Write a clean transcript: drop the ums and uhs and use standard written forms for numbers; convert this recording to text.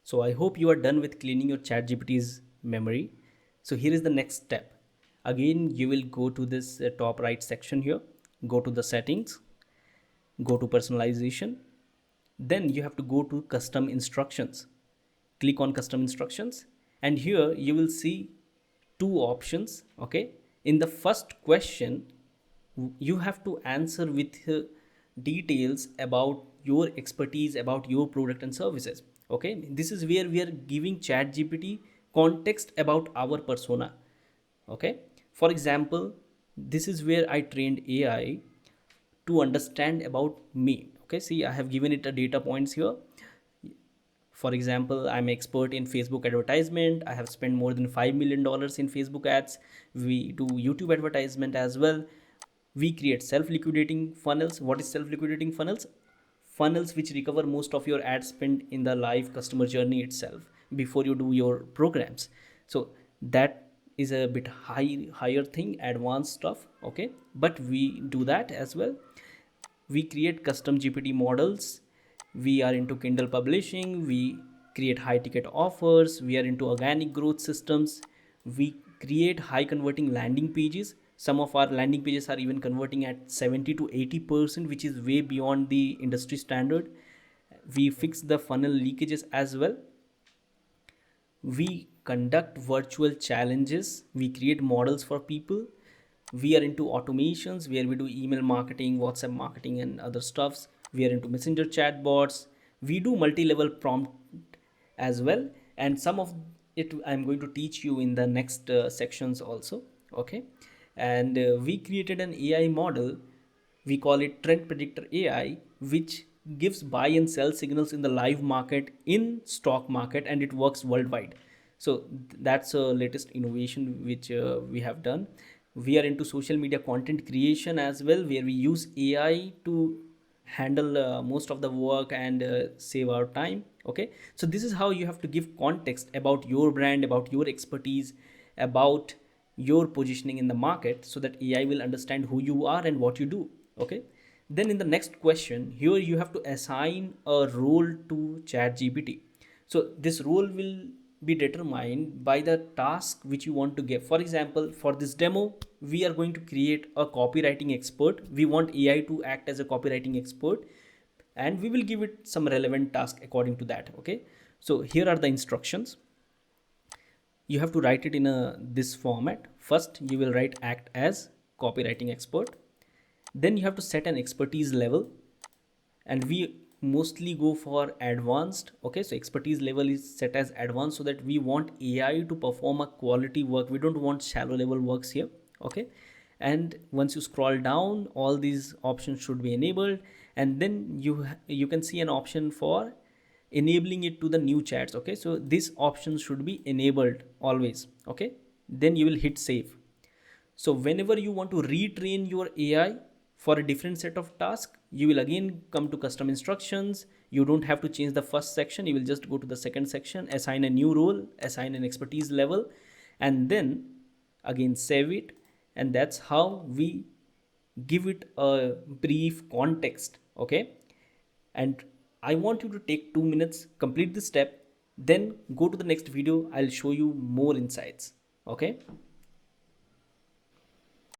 So I hope you are done with cleaning your ChatGPT's memory. So here is the next step. Again, you will go to this top right section here, go to the settings, go to personalization. Then you have to go to custom instructions. Click on custom instructions, and here you will see two options. Okay, in the first question, you have to answer with details about your expertise, about your product and services. Okay, this is where we are giving chat gpt context about our persona. Okay, for example, this is where I trained AI to understand about me. Okay, see, I have given it a data points here. For example, I'm expert in Facebook advertisement. I have spent more than $5 million in Facebook ads. We do YouTube advertisement as well. We create self-liquidating funnels. What is self-liquidating funnels? Funnels which recover most of your ad spend in the live customer journey itself before you do your programs. So that is a bit higher thing, advanced stuff. Okay, but we do that as well. We create custom gpt models. We are into kindle publishing. We create high ticket offers. We are into organic growth systems. We create high converting landing pages. Some of our landing pages are even converting at 70 to 80%, which is way beyond the industry standard. We fix the funnel leakages as well. We conduct virtual challenges. We create models for people. We are into automations where we do email marketing, WhatsApp marketing, and other stuffs. We are into messenger chatbots. We do multi-level prompt as well, and some of it I'm going to teach you in the next sections also. Okay, and we created an AI model. We call it trend predictor AI, which gives buy and sell signals in the live market, in stock market, and it works worldwide. So that's a latest innovation which we have done. We are into social media content creation as well, where we use AI to handle most of the work and save our time. Okay, so this is how you have to give context about your brand, about your expertise, about your positioning in the market, so that AI will understand who you are and what you do. Okay, then in the next question here, you have to assign a role to chat gpt. So this role will be determined by the task which you want to give. For example, for this demo, we are going to create a copywriting expert. We want AI to act as a copywriting expert, and we will give it some relevant task according to that. Okay, so here are the instructions. You have to write it in this format. First, you will write act as copywriting expert. Then you have to set an expertise level, and we mostly go for advanced. Okay, so expertise level is set as advanced, so that we want AI to perform a quality work. We don't want shallow level works here. Okay, and once you scroll down, all these options should be enabled, and then you can see an option for enabling it to the new chats. Okay, so this option should be enabled always. Okay, then you will hit save. So whenever you want to retrain your AI for a different set of tasks, you will again come to custom instructions. You don't have to change the first section. You will just go to the second section, assign a new role, assign an expertise level, and then again save it. And that's how we give it a brief context. Okay, and I want you to take 2 minutes, complete this step, then go to the next video. I'll show you more insights. Okay.